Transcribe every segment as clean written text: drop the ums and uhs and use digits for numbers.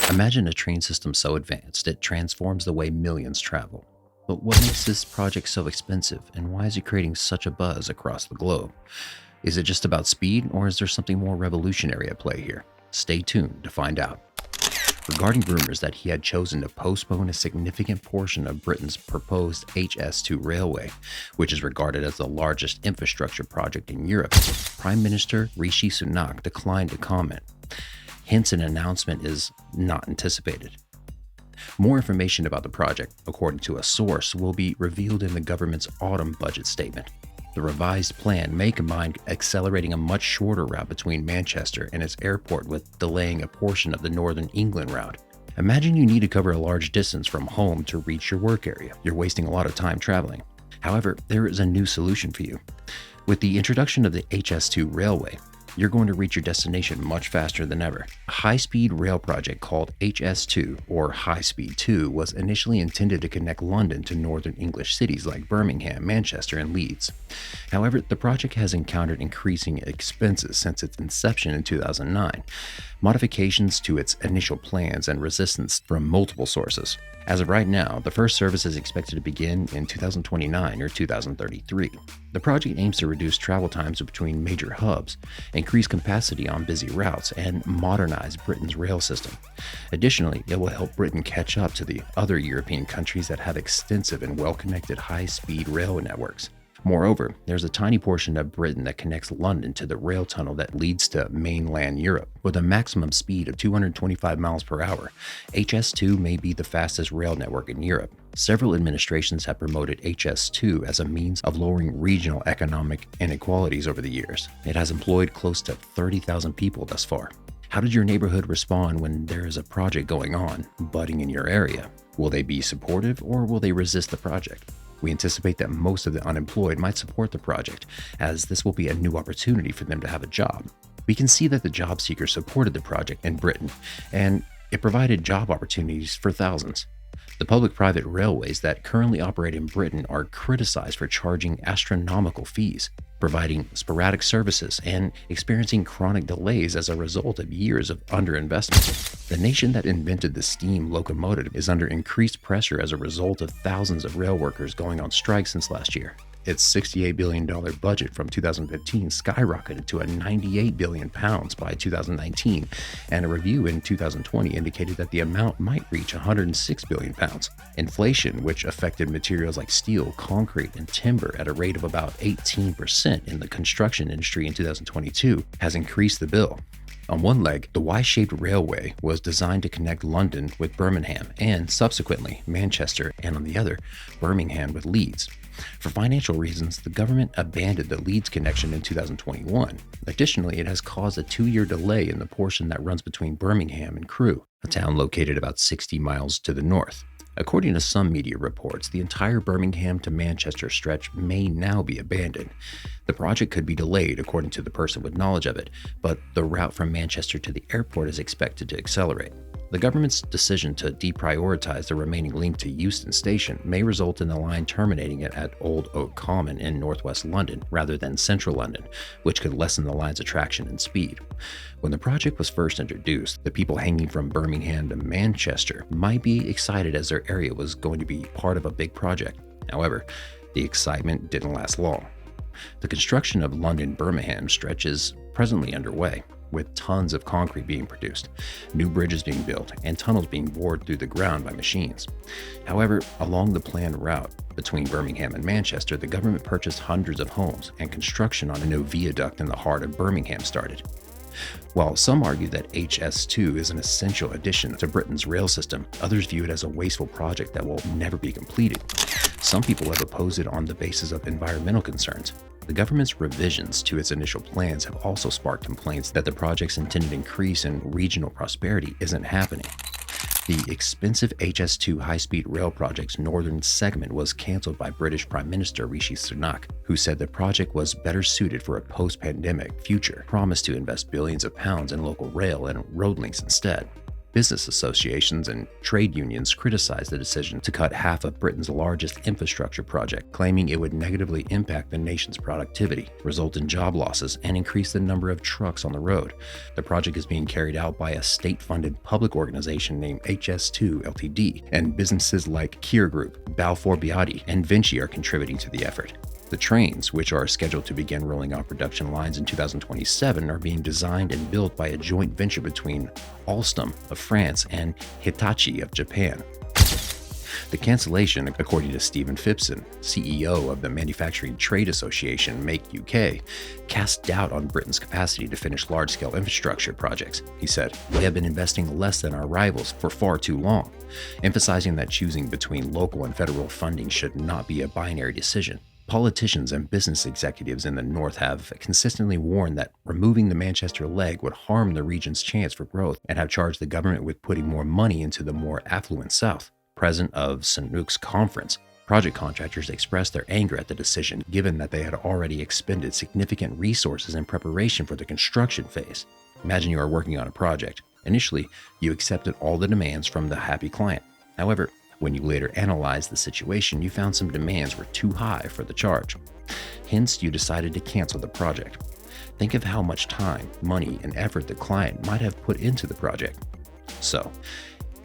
Imagine a train system so advanced it transforms the way millions travel. But what makes this project so expensive, and why is it creating such a buzz across the globe? Is it just about speed, or is there something more revolutionary at play here? Stay tuned to find out. Regarding rumors that he had chosen to postpone a significant portion of Britain's proposed HS2 railway, which is regarded as the largest infrastructure project in Europe, Prime Minister Rishi Sunak declined to comment. Hence, an announcement is not anticipated. More information about the project, according to a source, will be revealed in the government's autumn budget statement. The revised plan may combine accelerating a much shorter route between Manchester and its airport with delaying a portion of the Northern England route. Imagine you need to cover a large distance from home to reach your work area. You're wasting a lot of time traveling. However, there is a new solution for you. With the introduction of the HS2 railway, you're going to reach your destination much faster than ever. A high-speed rail project called HS2, or High Speed 2, was initially intended to connect London to northern English cities like Birmingham, Manchester, and Leeds. However, the project has encountered increasing expenses since its inception in 2009, modifications to its initial plans, and resistance from multiple sources. As of right now, the first service is expected to begin in 2029 or 2033. The project aims to reduce travel times between major hubs, increase capacity on busy routes, and modernize Britain's rail system. Additionally, it will help Britain catch up to the other European countries that have extensive and well-connected high-speed rail networks. Moreover, there's a tiny portion of Britain that connects London to the rail tunnel that leads to mainland Europe. With a maximum speed of 225 miles per hour, HS2 may be the fastest rail network in Europe. Several administrations have promoted HS2 as a means of lowering regional economic inequalities over the years. It has employed close to 30,000 people thus far. How did your neighborhood respond when there is a project going on, budding in your area? Will they be supportive, or will they resist the project? We anticipate that most of the unemployed might support the project, as this will be a new opportunity for them to have a job. We can see that the job seekers supported the project in Britain, and it provided job opportunities for thousands. The public-private railways that currently operate in Britain are criticized for charging astronomical fees, providing sporadic services, and experiencing chronic delays as a result of years of underinvestment. The nation that invented the steam locomotive is under increased pressure as a result of thousands of rail workers going on strike since last year. Its $68 billion budget from 2015 skyrocketed to £98 billion by 2019, and a review in 2020 indicated that the amount might reach £106 billion. Inflation, which affected materials like steel, concrete, and timber at a rate of about 18% in the construction industry in 2022, has increased the bill. On one leg, the Y-shaped railway was designed to connect London with Birmingham and, subsequently, Manchester, and on the other, Birmingham with Leeds. For financial reasons, the government abandoned the Leeds connection in 2021. Additionally, it has caused a 2-year delay in the portion that runs between Birmingham and Crewe, a town located about 60 miles to the north. According to some media reports, the entire Birmingham to Manchester stretch may now be abandoned. The project could be delayed, according to the person with knowledge of it, but the route from Manchester to the airport is expected to accelerate. The government's decision to deprioritize the remaining link to Euston Station may result in the line terminating it at Old Oak Common in northwest London rather than central London, which could lessen the line's attraction and speed. When the project was first introduced, the people hanging from Birmingham to Manchester might be excited as their area was going to be part of a big project. However, the excitement didn't last long. The construction of London-Birmingham stretch is presently underway, with tons of concrete being produced, new bridges being built, and tunnels being bored through the ground by machines. However, along the planned route between Birmingham and Manchester, the government purchased hundreds of homes, and construction on a new viaduct in the heart of Birmingham started. While some argue that HS2 is an essential addition to Britain's rail system, others view it as a wasteful project that will never be completed. Some people have opposed it on the basis of environmental concerns. The government's revisions to its initial plans have also sparked complaints that the project's intended increase in regional prosperity isn't happening. The expensive HS2 high-speed rail project's northern segment was cancelled by British Prime Minister Rishi Sunak, who said the project was better suited for a post-pandemic future, promised to invest billions of pounds in local rail and road links instead. Business associations and trade unions criticized the decision to cut half of Britain's largest infrastructure project, claiming it would negatively impact the nation's productivity, result in job losses, and increase the number of trucks on the road. The project is being carried out by a state-funded public organization named HS2 Ltd, and businesses like Kier Group, Balfour Beatty, and Vinci are contributing to the effort. The trains, which are scheduled to begin rolling out production lines in 2027, are being designed and built by a joint venture between Alstom of France and Hitachi of Japan. The cancellation, according to Stephen Phipson, CEO of the Manufacturing Trade Association Make UK, cast doubt on Britain's capacity to finish large-scale infrastructure projects. He said, "We have been investing less than our rivals for far too long," emphasizing that choosing between local and federal funding should not be a binary decision. Politicians and business executives in the North have consistently warned that removing the Manchester leg would harm the region's chance for growth and have charged the government with putting more money into the more affluent South. President of Sanook's conference, project contractors expressed their anger at the decision, given that they had already expended significant resources in preparation for the construction phase. Imagine you are working on a project. Initially, you accepted all the demands from the happy client. However, when you later analyzed the situation, you found some demands were too high for the charge. Hence, you decided to cancel the project. Think of how much time, money, and effort the client might have put into the project. So,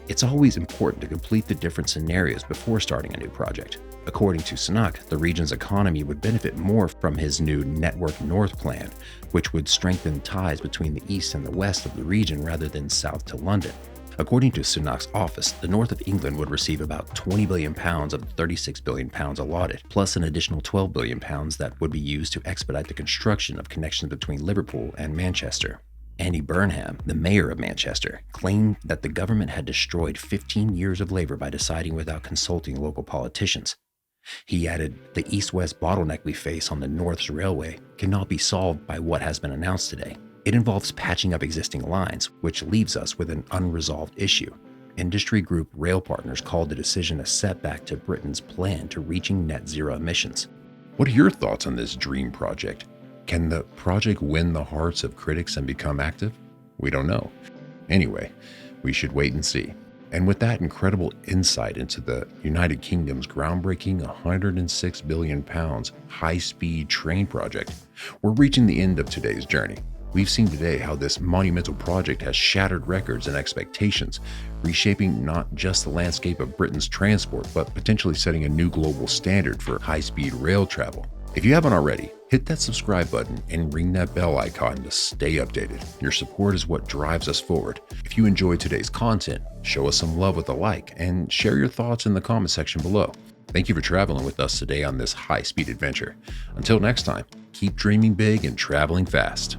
it's always important to complete the different scenarios before starting a new project. According to Sanook, the region's economy would benefit more from his new Network North plan, which would strengthen ties between the east and the west of the region rather than south to London. According to Sunock's office, the north of England would receive about £20 billion of the £36 billion allotted, plus an additional £12 billion that would be used to expedite the construction of connections between Liverpool and Manchester. Andy Burnham, the mayor of Manchester, claimed that the government had destroyed 15 years of labor by deciding without consulting local politicians. He added, "The east-west bottleneck we face on the North's railway cannot be solved by what has been announced today. It involves patching up existing lines, which leaves us with an unresolved issue." Industry group Rail Partners called the decision a setback to Britain's plan to reaching net zero emissions. What are your thoughts on this dream project? Can the project win the hearts of critics and become active? We don't know. Anyway, we should wait and see. And with that incredible insight into the United Kingdom's groundbreaking £106 billion high-speed train project, we're reaching the end of today's journey. We've seen today how this monumental project has shattered records and expectations, reshaping not just the landscape of Britain's transport, but potentially setting a new global standard for high-speed rail travel. If you haven't already, hit that subscribe button and ring that bell icon to stay updated. Your support is what drives us forward. If you enjoyed today's content, show us some love with a like and share your thoughts in the comment section below. Thank you for traveling with us today on this high-speed adventure. Until next time, keep dreaming big and traveling fast.